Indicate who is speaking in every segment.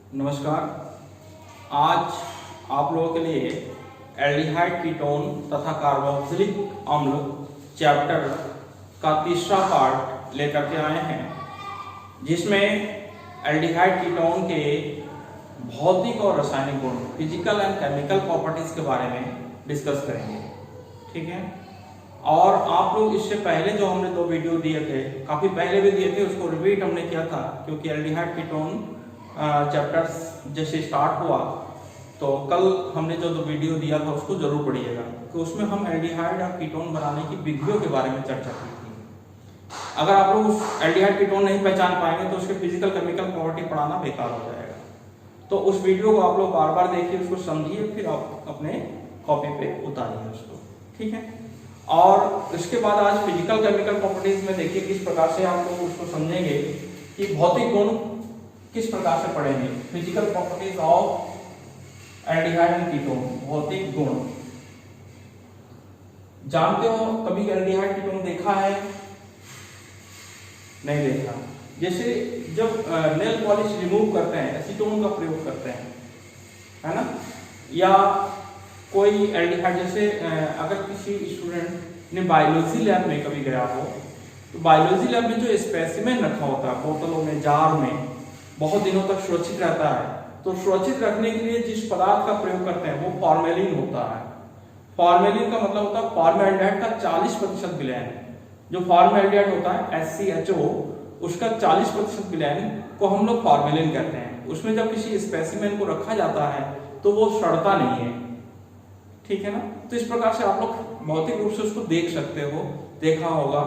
Speaker 1: नमस्कार। आज आप लोगों के लिए एल्डिहाइड कीटोन तथा कार्बोक्सिलिक अम्ल चैप्टर का तीसरा पार्ट लेकर के आए हैं, जिसमें एल्डिहाइड कीटोन के भौतिक और रासायनिक गुण, फिजिकल एंड केमिकल प्रॉपर्टीज के बारे में डिस्कस करेंगे। ठीक है। और आप लोग इससे पहले जो हमने 2 वीडियो दिए थे, काफ़ी पहले भी दिए थे, उसको रिपीट हमने किया था, क्योंकि एल्डिहाइड कीटोन चैप्टर्स जैसे स्टार्ट हुआ तो कल हमने जो 2 वीडियो दिया था उसको जरूर पढ़िएगा, कि उसमें हम एल्डिहाइड और कीटोन बनाने की विधियों के बारे में चर्चा की थी। अगर आप लोग उस एल्डिहाइड कीटोन नहीं पहचान पाएंगे तो उसके फिजिकल केमिकल प्रॉपर्टी पढ़ाना बेकार हो जाएगा। तो उस वीडियो को आप लोग बार बार देखिए, उसको समझिए, फिर आप अपने कॉपी पे उतारिए उसको। ठीक है। और इसके बाद आज फिजिकल केमिकल प्रॉपर्टीज में देखिए किस प्रकार से आप लोग उसको समझेंगे कि भौतिक गुण किस प्रकार से पढ़ेंगे। Physical properties of aldehyde and ketone, भौतिक गुण। जानते हो कभी एल्डिहाइड कीटोन देखा है? नहीं देखा। जैसे जब नेल पॉलिश रिमूव करते हैं, एसीटोन का प्रयोग करते हैं, है ना, या कोई एल्डिहाइड, जैसे अगर किसी स्टूडेंट ने बायोलॉजी लैब में कभी गया हो तो बायोलॉजी लैब में जो स्पेसिमेन रखा होता है बोतलों में, जार में, बहुत दिनों तक सुरक्षित रहता है। तो सुरक्षित रखने के लिए जिस पदार्थ का प्रयोग करते हैं वो फॉर्मेलिन होता है। फॉर्मेलिन का मतलब होता है फॉर्मेल्डिहाइड का 40% विलयन। जो फॉर्मेल्डिहाइड होता है FCHO, उसका 40% विलयन को हम लोग फॉर्मेलिन कहते हैं। उसमें जब किसी स्पेसिमेन को रखा जाता है तो वो सड़ता नहीं है। ठीक है ना। तो इस प्रकार से आप लोग भौतिक रूप से उसको देख सकते हो, देखा होगा,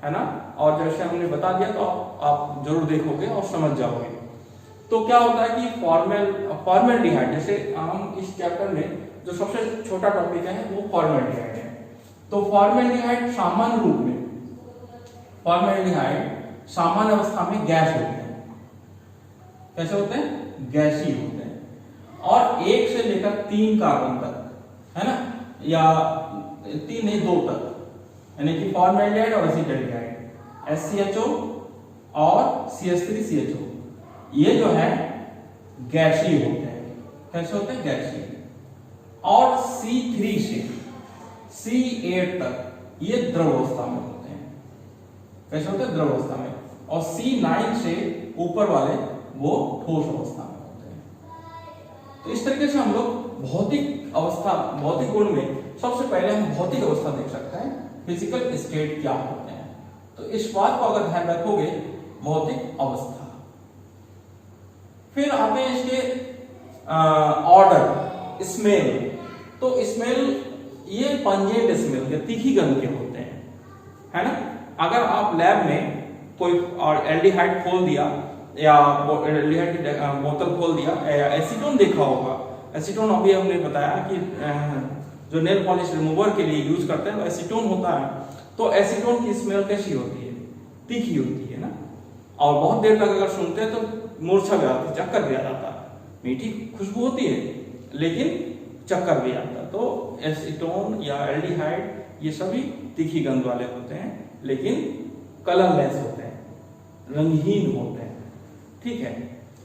Speaker 1: है ना। और जैसे हमने बता दिया तो आप जरूर देखोगे और समझ जाओगे। तो क्या होता है कि फॉर्मेल्डिहाइड, जैसे हम इस चैप्टर में जो सबसे छोटा टॉपिक है वो फॉर्मेल्डिहाइड है। तो फॉर्मेल्डिहाइड सामान्य रूप में, फॉर्मेल्डिहाइड सामान्य अवस्था में गैस होते हैं। कैसे होते हैं? गैसीय होते हैं। और 1 से लेकर 3 कार्बन तक, है ना, या 3 नहीं 2 तक, यानी कि फॉर्मेल्डिहाइड और एसिटाल्डिहाइड, SCHO और CH3CHO, ये जो है गैसीय होते हैं। कैसे होते हैं? गैसीय। और C3 से C8 तक ये द्रव अवस्था में होते हैं। कैसे होते हैं? द्रव अवस्था में। और C9 से ऊपर वाले वो ठोस अवस्था में होते हैं। तो इस तरीके से हम लोग भौतिक अवस्था, भौतिक गुण में सबसे पहले हम भौतिक अवस्था देख सकते हैं, फिजिकल स्टेट क्या होते हैं। तो इस बात को अगर ध्यान रखोगे, भौतिक अवस्था। फिर आते हैं इसके ऑर्डर, स्मेल। तो स्मेल ये पंजेंट स्मेल या तीखी गंध के होते हैं, है ना। अगर आप लैब में कोई और एल्डिहाइड खोल दिया या एल्डिहाइड की बोतल खोल दिया, एसीटोन देखा होगा। एसीटोन अभी हमने बताया कि जो नेल पॉलिश रिमूवर के लिए यूज करते हैं वो एसीटोन होता है। तो एसीटोन की स्मेल कैसी होती है? तीखी होती है ना। और बहुत देर तक अगर सुनते हैं तो मूर्छा भी आती है, चक्कर भी आ जाता है। मीठी खुशबू होती है लेकिन चक्कर भी आता है। तो एसीटोन या एल्डिहाइड ये सभी तीखी गंध वाले होते हैं, लेकिन कलरलेस होते हैं, रंगहीन होते हैं। ठीक है।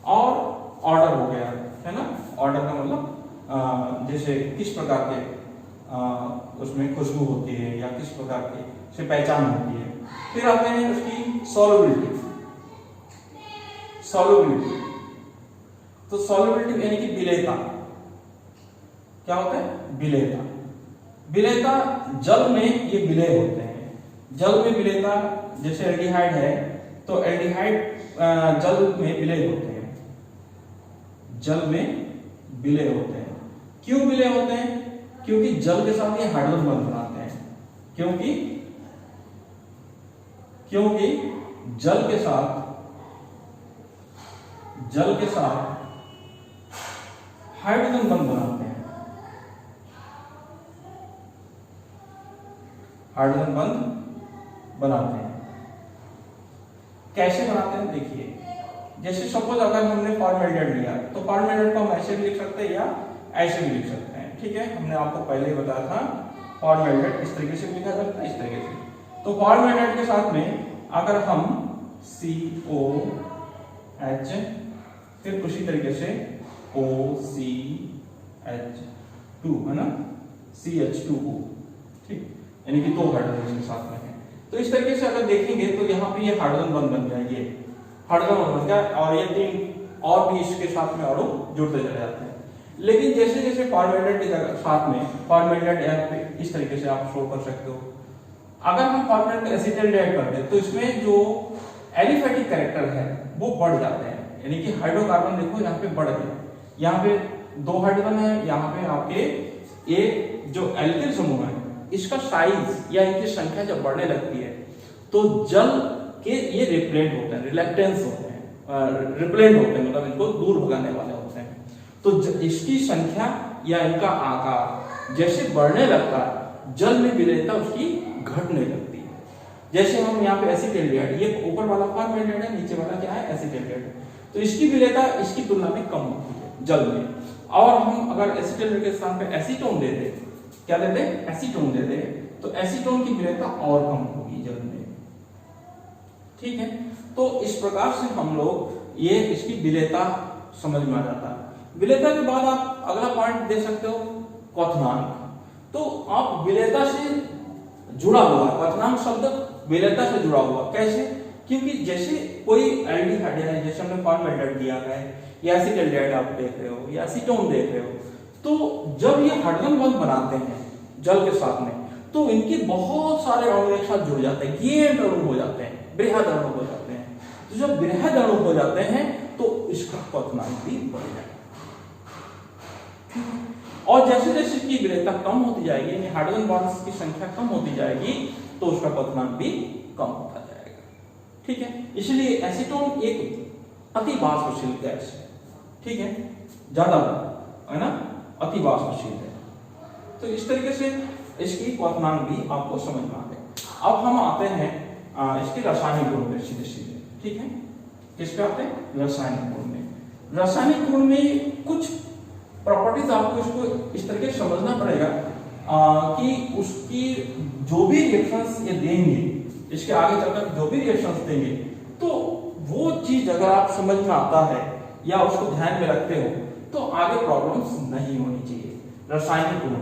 Speaker 1: और ऑर्डर हो गया, है ना। ऑर्डर का मतलब जैसे किस प्रकार के उसमें खुशबू होती है या किस प्रकार की से पहचान होती है। फिर आते हैं उसकी सॉल्युबिलिटी। सॉल्युबिलिटी, तो सॉल्युबिलिटी यानी कि विलेयता। क्या होता है? विलेयता। विलेयता, जल में ये विलेय होते हैं। जल में विलेयता, जैसे एल्डिहाइड है तो एल्डिहाइड जल में विलेय होते हैं। जल में विलेय होते हैं। क्यों विलेय होते हैं? क्योंकि जल के साथ ये हाइड्रोजन बंध बनाते हैं। क्योंकि जल के साथ हाइड्रोजन बंध बनाते हैं। हाइड्रोजन बंध बनाते हैं। कैसे बनाते हैं? देखिए, जैसे सपोज अगर हमने फॉर्मेल्डिहाइड लिया तो फॉर्मेल्डिहाइड को हम ऐसे भी लिख सकते हैं या ऐसे भी लिख सकते हैं। ठीक है। हमने आपको पहले ही बताया था फॉर्मेल्डिहाइड इस तरीके से लिखा जाता है, इस तरीके से। तो फॉर्मेल्डिहाइड के साथ में अगर हम COH फिर उसी तरीके से OCH2 है ना, CH2O, ठीक, यानी कि 2 हाइड्रोजन इसके साथ में है। तो इस तरीके से अगर देखेंगे तो यहाँ पे ये हाइड्रोजन बन गया, ये हाइड्रोजन बन गया, और ये 3 और भी इसके साथ में अणु जुड़ते चले जाते हैं। लेकिन जैसे जैसे फॉर्मेल्डेहाइड के साथ में फॉर्मेल्डेहाइड पे इस तरीके से आप शो कर सकते हो। अगर हम फॉर्मेल्डेहाइड एसिटाल्डिहाइड कर दे तो इसमें जो एलिफेटिक कैरेक्टर है वो बढ़ जाते हैं, यानी कि हाइड्रोकार्बन देखो यहाँ पे बढ़ गया, यहाँ पे 2 हाइड्रोजन है, यहाँ पे आपके ये जो एल्किल समूह है इसका साइज या इनकी संख्या जब बढ़ने लगती है तो जल के ये रिपेलेंट होते हैं, रिलेक्टेंस होते हैं, रिपेलेंट होते हैं, मतलब इनको दूर भगाने वाले होते हैं। तो इसकी संख्या या इनका आकार जैसे बढ़ने लगता है जल में विलेयता उसकी घटने लगती है। जैसे हम यहाँ पे एसिटाल्डिहाइड, ये ऊपर वाला फॉर्मेल्डेहाइड है, नीचे वाला क्या है, एसिटाल्डिहाइड, तो इसकी विलेयता इसकी तुलना में कम होती है जल में। और हम अगर एसिटाल्डिहाइड के स्थान पे एसीटोन दे दे, क्या दे दे, एसीटोन दे दे, तो एसीटोन की विलेयता और कम होगी जल में, ठीक है। तो इस प्रकार से हम लोग ये इसकी विलेयता समझ में आ जाता है। विलेयता के बाद आप अगला पॉइंट दे सकते हो क्वथनांक। तो आप विलेयता से जुड़ा हुआ, क्वथनांक शब्द विलेयता से जुड़ा हुआ, कैसे, क्योंकि जैसे कोई एल्डिहाइड है, जैसे हमने फॉर्मेल्डेहाइड दिया है या एसिटाल्डिहाइड आप देख रहे हो या एसीटोन देख रहे हो, तो जब ये हाइड्रोजन बॉन्ड बनाते हैं जल के साथ में तो इनके बहुत सारे अणु एक साथ जुड़ जाते हैं, गेंद अणु हो जाते हैं, बृहद अणु हो जाते हैं। तो जब बृहद अणु हो जाते हैं तो इसका क्वथनांक भी बढ़ जाएगा। और जैसे जैसे इसकी विलेयता कम होती जाएगी, यानी हाइड्रोजन बॉन्ड्स की संख्या कम होती जाएगी, तो उसका क्वथनांक भी कम होता जाएगा, ठीक है। इसलिए एसीटोन एक अति वाष्पशील गैस है, ठीक है, ज्यादा है ना, अति वाष्पशील है। तो इस तरीके से इसकी क्वथनांक भी आपको समझ में आ गए। अब हम आते हैं इसके रासायनिक गुण में सीधे सीधे, ठीक है। किस पे आते हैं, रासायनिक गुण में। रासायनिक गुण में कुछ प्रॉपर्टीज आपको इसको इस तरीके से समझना पड़ेगा कि उसकी जो भी रिएक्शंस ये देंगे, इसके आगे चलकर जो भी रिएक्शंस देंगे, तो वो चीज अगर आप समझ में आता है या उसको ध्यान में रखते हो तो आगे प्रॉब्लम्स नहीं होनी चाहिए। रासायनिक गुण,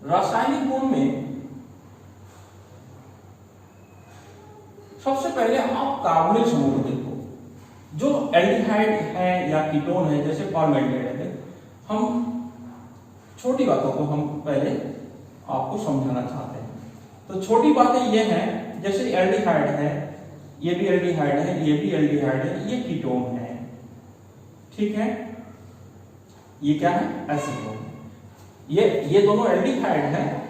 Speaker 1: रासायनिक गुण में सबसे पहले आप कार्बोनिल समूह को देखो। जो एल्डिहाइड है या कीटोन है, जैसे फॉर्मेल्डेहाइड है, हम छोटी बातों को हम पहले आपको समझाना चाहते हैं। तो छोटी बातें ये हैं, जैसे एल्डिहाइड है, ये भी एल्डिहाइड है, ये भी एल्डिहाइड है, ये कीटोन है, ठीक है। ये क्या है, एसीटोन। ये दोनों एल्डिहाइड है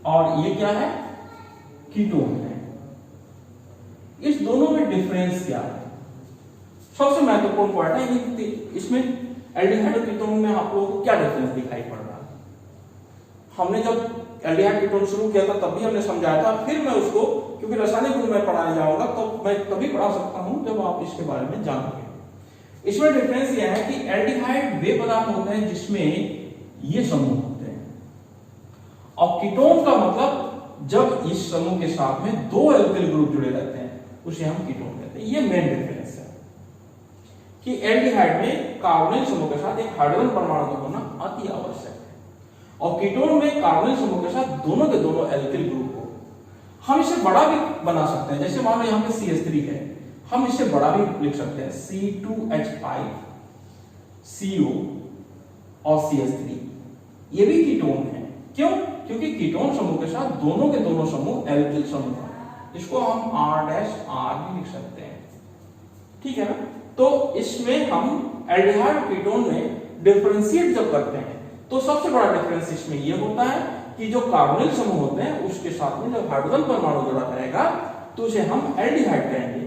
Speaker 1: और ये क्या है, कीटोन है। इस दोनों में डिफरेंस क्या है, सबसे महत्वपूर्ण पॉइंट है कि इसमें एल्डिहाइड और कीटोन में आप लोगों को क्या डिफरेंस दिखाई पड़ रहा है। हमने जब एल्डिहाइड कीटोन शुरू किया था तब भी हमने समझाया था, फिर मैं उसको, क्योंकि रासायनिक गुण में पढ़ाने जाऊंगा तो मैं तभी पढ़ा सकता हूं जब आप इसके बारे में जानोगे। इसमें डिफरेंस यह है कि एल्डिहाइड वे पदार्थ होते हैं जिसमें ये समूह होते हैं, और कीटोन का मतलब जब इस समूह के साथ में 2 एल्किल ग्रुप जुड़े रहते हैं उसे हम कीटोन कहते हैं। ये मेन डिफरेंस है कि एल्डिहाइड में कार्बोनिल समूह के साथ एक हाइड्रोजन परमाणु का होना अति आवश्यक है, और कीटोन में कार्बोनिल समूह के साथ दोनों के दोनों एल्किल ग्रुप हो। हम इसे बड़ा भी बना सकते हैं, जैसे मान लो यहाँ पे CH3 है, हम इसे बड़ा भी लिख सकते हैं, C2H5CO और CH3, ये भी कीटोन है। क्यों, क्योंकि कीटोन समूह के साथ दोनों के दोनों समूह एल्किल समूह है। इसको हम R' भी लिख सकते हैं, ठीक है ना। तो इसमें हम एल्डिहाइड और कीटोन में डिफरेंशिएट जब करते हैं तो सबसे बड़ा डिफरेंस इसमें यह होता है कि जो कार्बोनिल समूह होते हैं उसके साथ में जब हाइड्रोजन परमाणु जुड़ा रहेगा तो उसे हम एल्डिहाइड कहेंगे,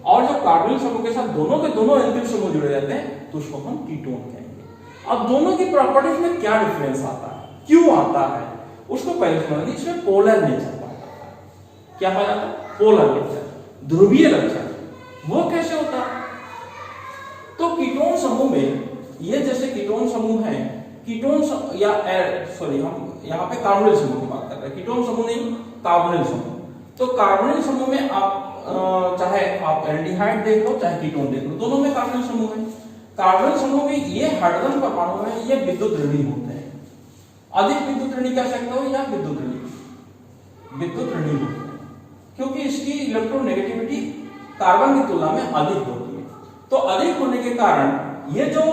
Speaker 1: और जब कार्बोनिल समूह के साथ दोनों के दोनों एल्किल समूह जुड़े रहते हैं तो उसको हम कीटोन कहेंगे। अब दोनों की प्रॉपर्टीज में क्या डिफरेंस आता है, क्यों आता है, उसको पहले समझेंगे। इसमें पोलर नेचर पाया जाता है। क्या पाया जाता है, पोलर नेचर, ध्रुवीय लक्षण। वो कैसे होता है, तो कीटोन समूह में ये जैसे कीटोन समूह है, कीटोन हम यहाँ पे कार्बोनिल समूह की बात कर रहे हैं, कीटोन समूह नहीं कार्बोनिल समूह। तो कार्बोनिल समूह में आप चाहे आप एल्डिहाइड देख लो चाहे कीटोन देख लो, दोनों में कार्बोनिल समूह है। कार्बोनिल समूह में ये हाइड्रोजन परमाणु है, ये विद्युत ऋणी होते हैं। अधिक विद्युत ऋणी कह सकते हो या विद्युत ऋणी होते हैं, क्योंकि इसकी इलेक्ट्रोनेगेटिविटी कार्बन की तुलना में अधिक होती है। तो अधिक होने के कारण ये जो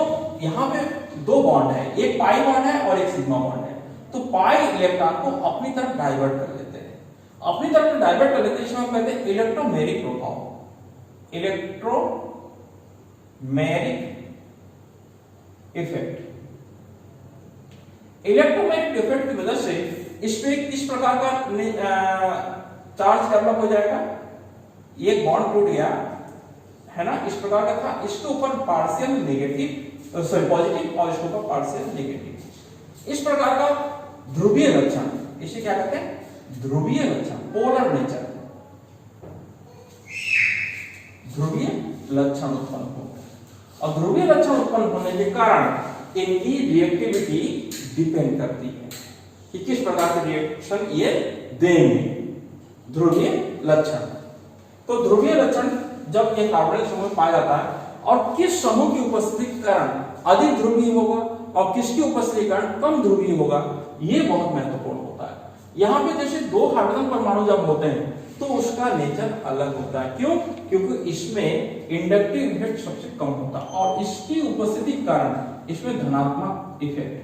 Speaker 1: यहाँ पे दो बॉन्ड है, एक पाई बॉन्ड है और एक सिग्मा बॉन्ड है, तो पाई इलेक्ट्रॉन को अपनी तरफ डाइवर्ट कर लेते हैं, अपनी तरफ डाइवर्ट कर लेते हैं। इसमें हम कहते हैं इलेक्ट्रोमेरिक प्रभाव, इलेक्ट्रोमेरिक इफेक्ट। इलेक्ट्रोमैग्नेटिक इफेक्ट की वजह से इस पे किस प्रकार का चार्ज डेवलप हो जाएगा, एक बॉन्ड टूट गया है ना, इस प्रकार का था, इसके ऊपर पार्शियल नेगेटिव सॉरी पॉजिटिव और इसके ऊपर पार्शियल नेगेटिव, इस प्रकार का ध्रुवीय लक्षण, इसे क्या कहते हैं ध्रुवीय लक्षण, पोलर नेचर, ध्रुवीय लक्षण उत्पन्न हो। और ध्रुवीय लक्षण उत्पन्न होने के कारण इनकी रिएक्टिविटी डिपेंड करती है कि किस प्रकार के रिएक्शन ये देंगे। ध्रुवीय लक्षण, तो ध्रुवीय लक्षण जब ये कार्बोनिल समूह में पाया जाता है और किस समूह की उपस्थिति के कारण अधिक ध्रुवीय होगा और किसकी उपस्थिति के कारण कम ध्रुवीय होगा, ये बहुत महत्वपूर्ण होता है। यहाँ पे जैसे दो हाइड्रोजन परमाणु जब होते हैं तो उसका नेचर अलग होता है, क्यों? क्योंकि इसमें इंडक्टिव इफेक्ट सबसे कम होता है और इसकी उपस्थिति के कारण इसमें धनात्मक इफेक्ट,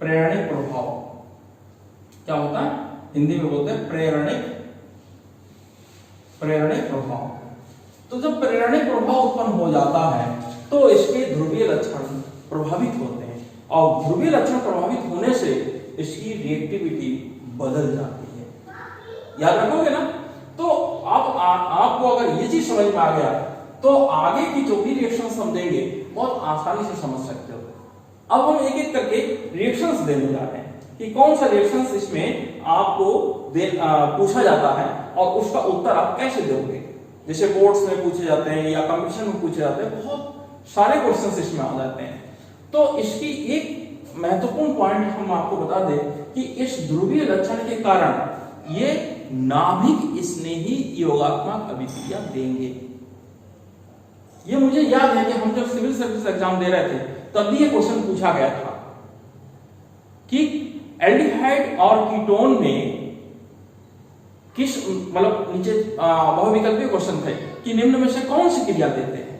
Speaker 1: प्रेरणिक प्रभाव क्या होता है, हिंदी में बोलते हैं प्रेरणिक प्रभाव। तो जब प्रेरणिक प्रभाव उत्पन्न हो जाता है तो इसके ध्रुवीय लक्षण प्रभावित होते हैं और ध्रुवीय लक्षण प्रभावित होने से इसकी रिएक्टिविटी बदल जाती है। याद रखोगे ना? तो अब आपको अगर ये चीज समझ में आ गया तो आगे की जो भी रिएक्शंस हम देंगे बहुत आसानी से समझ सकते हो। अब हम एक एक करके रिएक्शंस देने जा रहे हैं कि कौन सा रिएक्शंस इसमें आपको पूछा जाता है और उसका उत्तर आप कैसे दोगे। जैसे बोर्ड्स में पूछे जाते हैं या कंपटीशन में पूछे जाते हैं, बहुत सारे क्वेश्चंस इसमें आ जाते हैं। तो इसकी एक महत्वपूर्ण पॉइंट हम आपको बता दें कि इस ध्रुवीय लक्षण के कारण ये नाभिक स्नेही योगात्मक अभिक्रिया देंगे। ये मुझे याद है कि हम जब सिविल सर्विस एग्जाम दे रहे थे तब भी ये क्वेश्चन पूछा गया था कि एल्डिहाइड और कीटोन में किस मतलब नीचे बहुविकल्पीय क्वेश्चन थे कि निम्न में से कौन सी क्रिया देते हैं।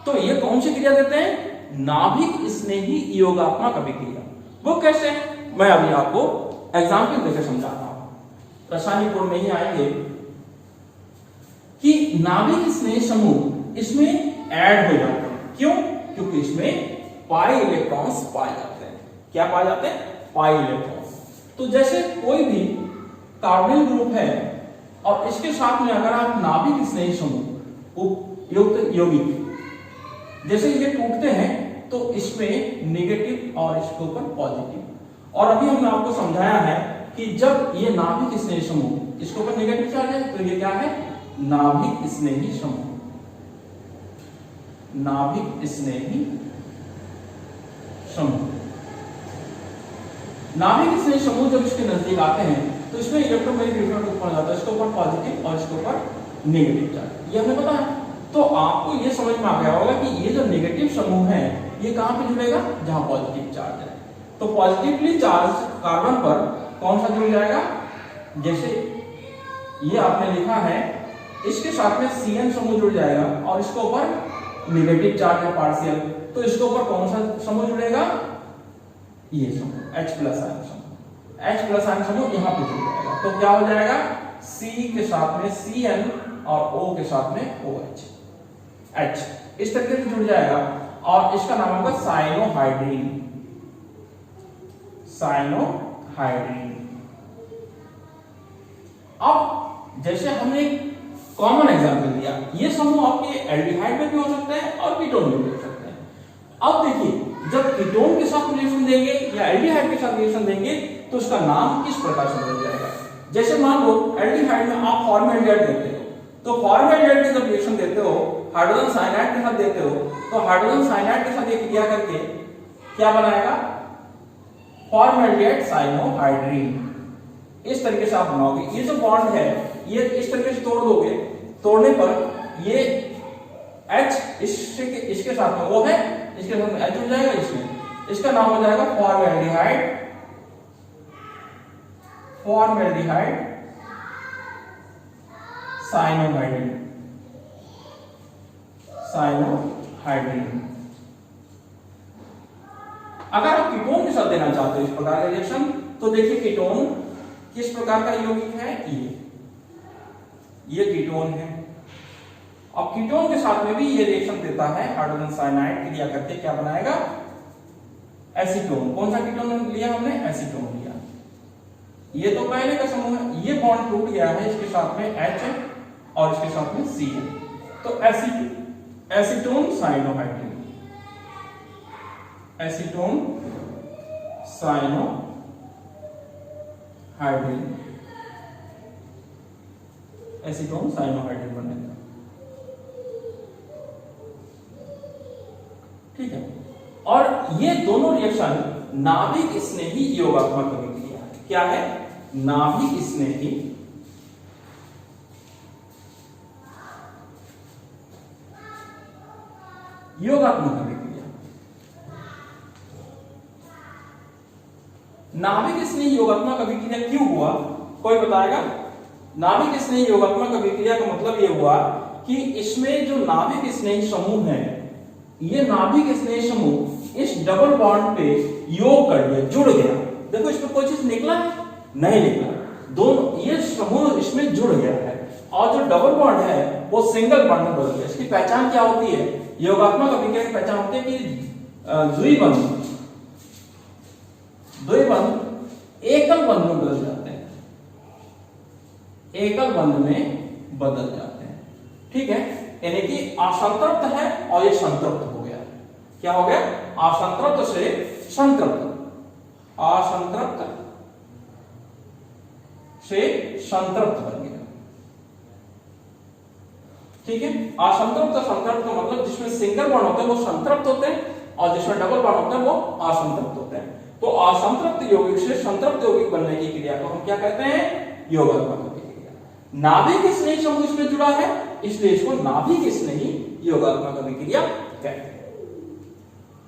Speaker 1: तो ये कौन सी क्रिया देते हैं? नाभिक स्नेही योगात्मक अभिक्रिया। वो कैसे? मैं अभी आपको एग्जाम्पल देकर समझाता हूं। रासायनिक गुण में ही आएंगे कि नाभिक स्नेही समूह इसमें ऐड हो जाते हैं। क्यों? क्योंकि इसमें पाई इलेक्ट्रॉन्स पाए जाते हैं। क्या पाए जाते हैं? Pi electrons. तो जैसे कोई भी कार्बोनिल ग्रुप है और इसके साथ में अगर आप नाभिक स्नेही समूह उपयुक्त यौगिक जैसे ये टूटते हैं तो इसमें नेगेटिव और इसके ऊपर पॉजिटिव। और अभी हमने आपको समझाया है कि जब ये नाभिक स्नेही समूह इसके ऊपर नेगेटिव चार्ज है तो ये क्या है? नाभिक स्नेही समूह। नाभिक स्नेही समूह, नाभिक स्नेही समूह जब इसके नजदीक आते हैं तो इसमें इलेक्ट्रोमैग्नेटिक इफेक्ट उत्पन्न हो जाता है, इसके ऊपर पॉजिटिव और इसके ऊपर नेगेटिव चार्ज। ये हमें पता है। तो आपको ये समझ में आ गया होगा कि ये जो नेगेटिव समूह है ये कहां पे जुड़ेगा? जहां पॉजिटिव चार्ज है। तो पॉजिटिवली चार्ज कार्बन पर कौन सा जुड़ जाएगा? जैसे ये आपने लिखा है, इसके साथ में Cn समूह जुड़ जाएगा और इसके ऊपर नेगेटिव चार्ज है पार्शियल, तो इसके ऊपर कौन सा समूह जुड़ेगा? ये समूह H+ आयन समूह। H+ आयन समूह यहां पे जुड़ जाएगा तो क्या हो जाएगा? C के साथ में Cn और O के साथ में OH, H इस तरीके से जुड़ जाएगा और इसका नाम होगा साइनोहाइड्रीन। साइनोहाइड्रीन। अब जैसे हमने कॉमन एग्जांपल दिया, ये समूह आपके एल्डिहाइड में भी हो सकते हैं और कीटोन में भी हो सकते हैं। अब देखिए, जब कीटोन के साथ रिएक्शन देंगे या एल्डिहाइड के साथ रिएक्शन देंगे तो उसका नाम किस प्रकार से बदल जाएगा। जैसे मान लो एल्डिहाइड में आप फॉर्मेल्डिहाइड देते हो, तो फॉर्मेल्डिहाइड के जब रिएक्शन देते हो हाइड्रोजन साइनाइड के साथ देते हो तो हाइड्रोजन साइनाइड के साथ ये क्रिया करके क्या बनाएगा? Formaldehyde cyanohydrin. इस तरीके से आप बनाओगे। ये जो बॉन्ड है ये इस तरीके से तोड़ दोगे, तोड़ने पर ये H इसके साथ में वो है, इसके साथ में H हो जाएगा, इसमें इसका नाम हो जाएगा फॉर्मेल्डिहाइड साइनोहाइड्रिन। अगर आप कीटोन के साथ देना चाहते हो इस प्रकार का रिएक्शन, तो देखिए कीटोन किस प्रकार का यौगिक है, ये कीटोन है। अब कीटोन के साथ में भी ये रिएक्शन देता है, हाइड्रोजन साइनाइड क्रिया करके क्या बनाएगा, एसीटोन। कौन सा कीटोन लिया हमने, एसीटोन लिया। ये तो पहले का समूह है, ये बॉन्ड टूट गया है, इसके साथ में H है और इसके साथ में C है, तो acetone cyanohydrin, acetone cyanohydrin, acetone cyanohydrin बनेगा। ठीक है, और ये दोनों रिएक्शन नाभिक स्नेही योगात्मक अभिक्रिया है। क्या है, नाभिक स्नेही योगात्मक अभिक्रिया। नाभिक स्नेही योगात्मक अभिक्रिया क्यों हुआ, कोई बताएगा? नाभिक स्नेही योगात्मक अभिक्रिया का मतलब यह हुआ कि इसमें जो नाभिक स्नेही समूह है, ये नाभिक स्नेही समूह इस डबल बॉन्ड पे योग कर गया, जुड़ गया। देखो इसमें कोई चीज निकला है, नहीं निकला, दोनों ये समूह इसमें जुड़ गया है, और जो डबल बॉन्ड है वो सिंगल बॉन्ड में बदल गया। इसकी पहचान क्या होती है, योगात्मक अभिक्रिया की पहचान होती है कि द्विबंध एकल बंध में बदल जाते हैं, एकल बंध में बदल जाते हैं। ठीक है, यानी कि असंतृप्त है और ये संतृप्त हो गया। क्या हो गया, असंतृप्त से संतृप्त, असंतृप्त से संतृप्त बन गया। ठीक है, असंतृप्त संतृप्त का मतलब जिसमें सिंगल बॉन्ड होते हैं वो संतृप्त होते हैं, और जिसमें डबल बॉन्ड होते हैं वो असंतृप्त होते हैं। तो असंतृप्त यौगिक से संतृप्त यौगिक बनने की क्रिया को हम क्या कहते हैं, योगात्मक अभिक्रिया। नाभिक स्नेही समूह इसमें जुड़ा है, इसलिए इसको नाभिक स्नेही योगात्मक अभिक्रिया कहते हैं।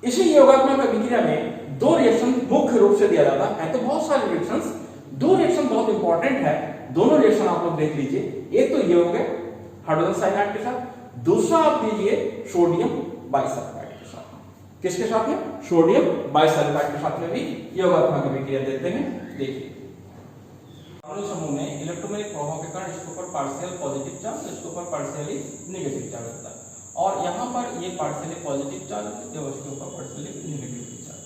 Speaker 1: इसी योगात्मक अभिक्रिया में दो रिएक्शन मुख्य रूप से दिया जाता है, तो बहुत सारे रिएक्शंस, दो रिएक्शन बहुत इंपॉर्टेंट है, दोनों रिएक्शन आप लोग देख लीजिए। एक तो ये हो गया हाइड्रोजन साइनाइड के साथ, दूसरा आप लीजिए सोडियम बाइसल्फाइड के साथ। किसके साथ में, सोडियम बाइसल्फाइड के साथ में भी योगात्मक अभिक्रिया देते हैं। देखिए समूह में इलेक्ट्रोमैग्नेटिक प्रभाव के कारण इसके ऊपर पार्शियल पॉजिटिव चार्ज, इसके ऊपर पार्शियली नेगेटिव चार्ज होता है, और यहाँ पर ये पार्शियली पॉजिटिव चार्ज है, उसके ऊपर पार्शियली नेगेटिव चार्ज।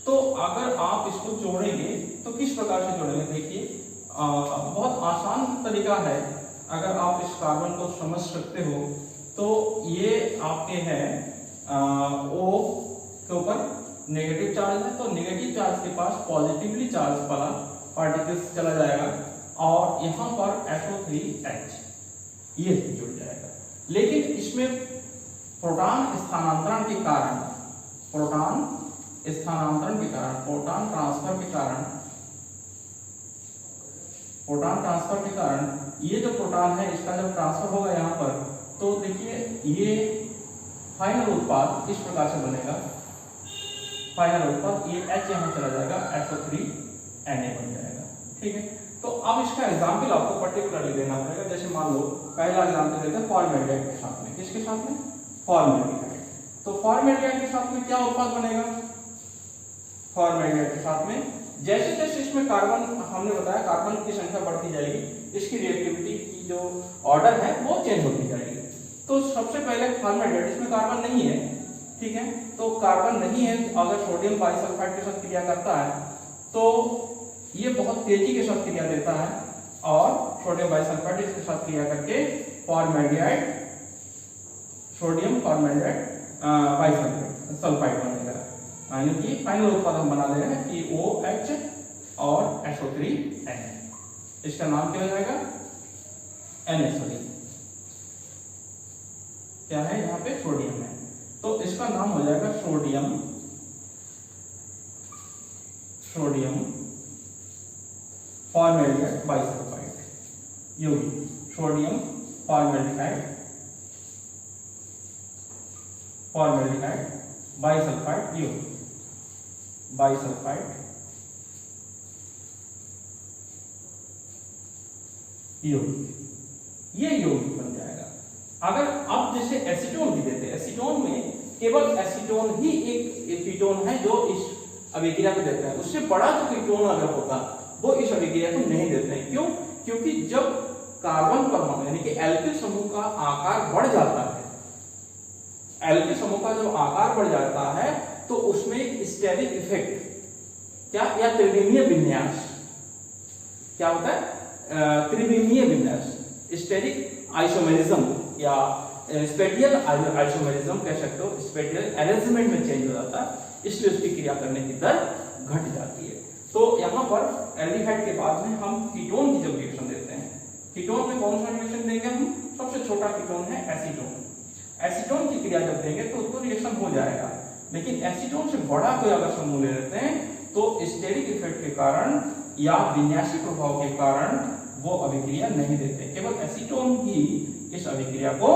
Speaker 1: तो अगर आप इसको जोड़ेंगे तो किस प्रकार से जोड़ेंगे, देखिए बहुत आसान तरीका है। अगर आप इस कार्बन को समझ सकते हो तो ये आपके हैं O के ऊपर नेगेटिव चार्ज है, तो नेगेटिव चार्ज के पास पॉजिटिवली चार्ज वाला पार्टिकल्स चला जाएगा, और यहाँ पर SO3H ये जुड़ जाएगा। लेकिन इसमें प्रोटॉन स्थानांतरण के कारण, प्रोटॉन ट्रांसफर के कारण ये जो प्रोटॉन है इसका जब ट्रांसफर होगा यहाँ पर, तो देखिए ये फाइनल उत्पाद इस प्रकार से बनेगा। फाइनल उत्पाद ये H यहाँ चला जाएगा, SO3Na बन जाएगा। ठीक है, तो अब इसका एग्जाम्पल आपको पर्टिकुलरली देना पड़ेगा। जैसे मान लो पहला एग्जाम्पल देते हैं फॉर्मेल्डिहाइड के साथ में। किसके साथ में, फॉर्मेल्डिहाइड। तो फॉर्मेल्डिहाइड के साथ में क्या उत्पाद बनेगा, फॉर्मेल्डिहाइड के साथ में जैसे जैसे इसमें कार्बन, हमने बताया कार्बन की संख्या बढ़ती जाएगी, इसकी रिएक्टिविटी की जो ऑर्डर है वो चेंज होती जाएगी। तो सबसे पहले फॉर्मेल्डिहाइड, इसमें कार्बन नहीं है, ठीक है, तो कार्बन नहीं है, अगर सोडियम बाइसल्फाइड के साथ क्रिया करता है तो ये बहुत तेजी के साथ क्रिया देता है, और सोडियम बाइसल्फाइड इसके साथ क्रिया करके फॉर्मेल्डिहाइड, सोडियम फॉर्मेल्डिहाइड बाइसल्फाइड बनेगा। यानी कि फाइनल उत्पाद हम बना ले रहे हैं कि OH और SO3Na। इसका नाम क्या हो जाएगा, NaSO3। क्या है यहाँ पे, सोडियम है, तो इसका नाम हो जाएगा सोडियम फॉर्मेल्डिहाइड बाइसल्फाइड, यौगिक सोडियम फॉर्मेल्डिहाइड बाइसल्फाइड यौगिक, बाइसल्फाइड यौगिक, ये यौगिक बन जाएगा। अगर अब जैसे एसीटोन भी देते हैं, एसीटोन में केवल एसीटोन ही एक कीटोन है जो इस अभिक्रिया को देता है, उससे बड़ा जो कीटोन अगर होता वो इस अभिक्रिया को नहीं देते हैं। क्यों? क्योंकि जब कार्बन परमाणु यानी कि एल्किल समूह का आकार बढ़ जाता है, एल्किल समूह का जब आकार बढ़ जाता है तो उसमें स्टेरिक इफेक्ट क्या या त्रिविमीय विन्यास क्या होता है, त्रिविमीय विन्यास, स्टेरिक आइसोमेरिज्म या स्पेटियल आइसोमेरिज्म कह सकते हो, स्पेटियल अरेंजमेंट में चेंज हो जाता है, इसलिए उसकी क्रिया करने की दर घट जाती है। तो यहाँ पर एल्डिहाइड के बाद में हम कीटोन की जब रिएक्शन देते हैं, कीटोन में कौन सा रिएक्शन देंगे हम? सबसे छोटा कीटोन है एसीटोन। एसीटोन की क्रिया जब देंगे तो उसको रिएक्शन हो जाएगा, लेकिन एसीटोन से बड़ा कोई अगर समूह ले लेते हैं तो स्टेरिक इफेक्ट के कारण या विन्यासी प्रभाव के कारण वो अभिक्रिया नहीं देते, केवल एसीटोन ही इस अभिक्रिया को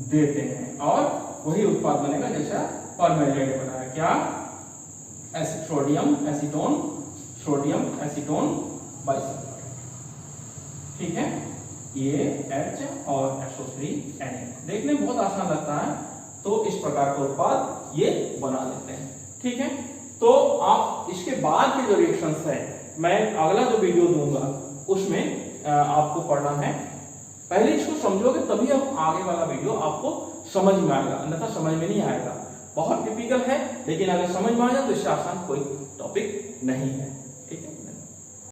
Speaker 1: देते हैं और वही उत्पाद बनेगा जैसा फॉर्मेल्डिहाइड बनाया, क्या? Sodium acetone bisulphide. ठीक है, ये H और SO3Na देखने में बहुत आसान लगता है, तो इस प्रकार का उत्पाद ये बना लेते हैं। ठीक है, तो आप इसके बाद के जो रिएक्शंस है मैं अगला जो वीडियो दूंगा उसमें आपको पढ़ना है। पहले इसको समझोगे तभी अब आगे वाला वीडियो आपको समझ में आएगा, अन्यथा समझ में नहीं आएगा। बहुत टिपिकल है, लेकिन अगर समझ में आ जाए तो इससे आसान कोई टॉपिक नहीं है।